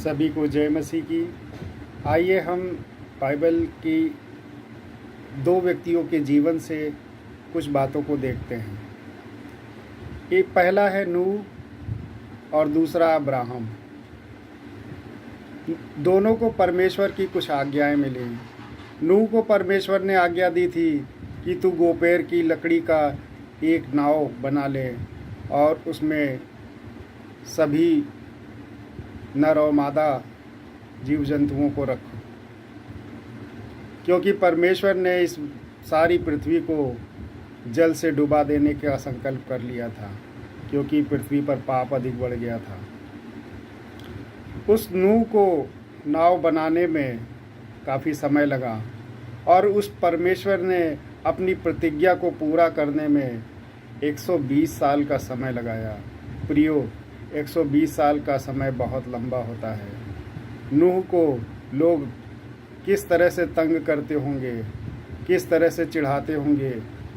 सभी को जय मसीह की। आइए हम बाइबल की दो व्यक्तियों के जीवन से कुछ बातों को देखते हैं। एक पहला है नूह और दूसरा अब्राहम। दोनों को परमेश्वर की कुछ आज्ञाएं मिली। नूह को परमेश्वर ने आज्ञा दी थी कि तू गोपेर की लकड़ी का एक नाव बना ले और उसमें सभी नर और मादा जीव जंतुओं को रखो, क्योंकि परमेश्वर ने इस सारी पृथ्वी को जल से डुबा देने का संकल्प कर लिया था, क्योंकि पृथ्वी पर पाप अधिक बढ़ गया था। उस नूह को नाव बनाने में काफ़ी समय लगा और उस परमेश्वर ने अपनी प्रतिज्ञा को पूरा करने में 120 साल का समय लगाया। प्रियो, 120 साल का समय बहुत लंबा होता है। नूह को लोग किस तरह से तंग करते होंगे, किस तरह से चिढ़ाते होंगे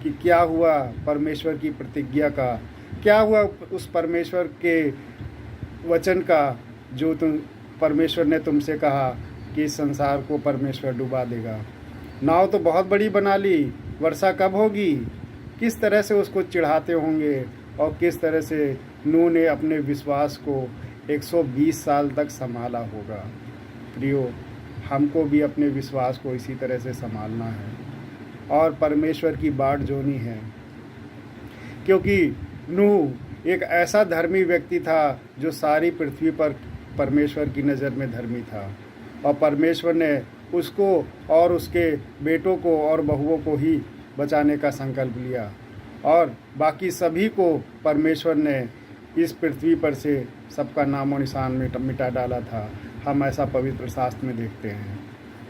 कि क्या हुआ परमेश्वर की प्रतिज्ञा का, क्या हुआ उस परमेश्वर के वचन का जो परमेश्वर ने तुमसे कहा कि इस संसार को परमेश्वर डुबा देगा। नाव तो बहुत बड़ी बना ली, वर्षा कब होगी। किस तरह से उसको चिढ़ाते होंगे और किस तरह से नूह ने अपने विश्वास को 120 साल तक संभाला होगा। प्रियो, हमको भी अपने विश्वास को इसी तरह से संभालना है और परमेश्वर की बाट जोनी है, क्योंकि नूह एक ऐसा धर्मी व्यक्ति था जो सारी पृथ्वी पर परमेश्वर की नज़र में धर्मी था और परमेश्वर ने उसको और उसके बेटों को और बहुओं को ही बचाने का संकल्प लिया और बाकी सभी को परमेश्वर ने इस पृथ्वी पर से सबका नामो निशान मिटा डाला था। हम ऐसा पवित्र शास्त्र में देखते हैं।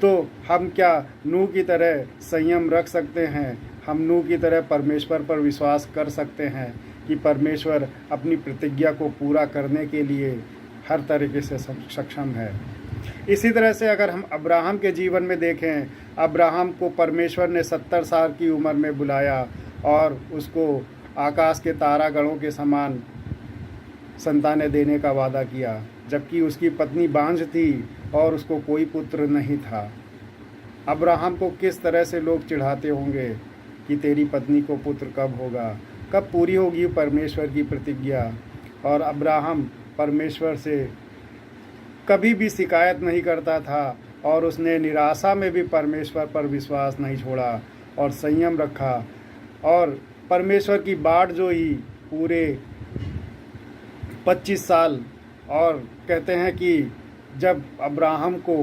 तो हम क्या नूह की तरह संयम रख सकते हैं? हम नूह की तरह परमेश्वर पर विश्वास कर सकते हैं कि परमेश्वर अपनी प्रतिज्ञा को पूरा करने के लिए हर तरीके से सक्षम है। इसी तरह से अगर हम अब्राहम के जीवन में देखें, अब्राहम को परमेश्वर ने 70 साल की उम्र में बुलाया और उसको आकाश के तारागणों के समान संतानें देने का वादा किया, जबकि उसकी पत्नी बांझ थी और उसको कोई पुत्र नहीं था। अब्राहम को किस तरह से लोग चिढ़ाते होंगे कि तेरी पत्नी को पुत्र कब होगा, कब पूरी होगी परमेश्वर की प्रतिज्ञा। और अब्राहम परमेश्वर से कभी भी शिकायत नहीं करता था और उसने निराशा में भी परमेश्वर पर विश्वास नहीं छोड़ा और संयम रखा और परमेश्वर की बाट जो ही पूरे 25 साल। और कहते हैं कि जब अब्राहम को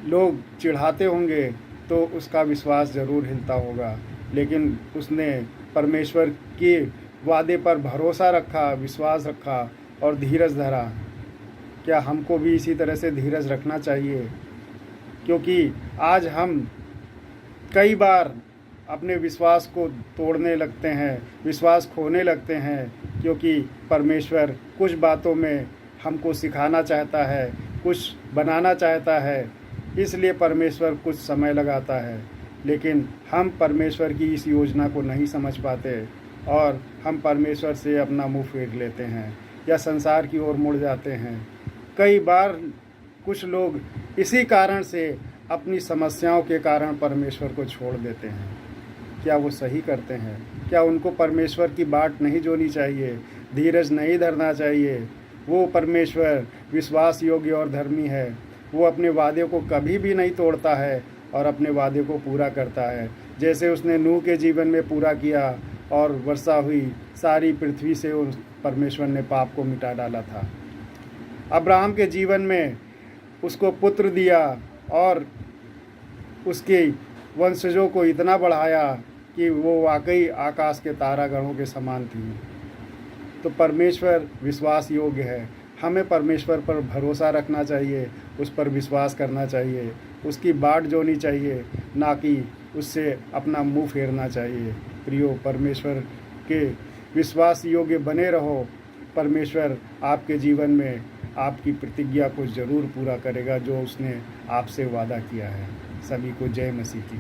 लोग चिढ़ाते होंगे तो उसका विश्वास ज़रूर हिलता होगा, लेकिन उसने परमेश्वर के वादे पर भरोसा रखा, विश्वास रखा और धीरज धरा। क्या हमको भी इसी तरह से धीरज रखना चाहिए? क्योंकि आज हम कई बार अपने विश्वास को तोड़ने लगते हैं, विश्वास खोने लगते हैं, क्योंकि परमेश्वर कुछ बातों में हमको सिखाना चाहता है, कुछ बनाना चाहता है, इसलिए परमेश्वर कुछ समय लगाता है। लेकिन हम परमेश्वर की इस योजना को नहीं समझ पाते और हम परमेश्वर से अपना मुंह फेर लेते हैं या संसार की ओर मुड़ जाते हैं। कई बार कुछ लोग इसी कारण से अपनी समस्याओं के कारण परमेश्वर को छोड़ देते हैं। क्या वो सही करते हैं? क्या उनको परमेश्वर की बाट नहीं जोनी चाहिए, धीरज नहीं धरना चाहिए? वो परमेश्वर विश्वास योग्य और धर्मी है। वो अपने वादे को कभी भी नहीं तोड़ता है और अपने वादे को पूरा करता है, जैसे उसने नूह के जीवन में पूरा किया और वर्षा हुई, सारी पृथ्वी से उस परमेश्वर ने पाप को मिटा डाला था। अब्राहम के जीवन में उसको पुत्र दिया और उसके वंशजों को इतना बढ़ाया कि वो वाकई आकाश के तारागणों के समान थी। तो परमेश्वर विश्वास योग्य है। हमें परमेश्वर पर भरोसा रखना चाहिए, उस पर विश्वास करना चाहिए, उसकी बाट जोनी चाहिए, ना कि उससे अपना मुंह फेरना चाहिए। प्रियो, परमेश्वर के विश्वास योग्य बने रहो। परमेश्वर आपके जीवन में आपकी प्रतिज्ञा को ज़रूर पूरा करेगा जो उसने आपसे वादा किया है। सभी को जय मसीह की।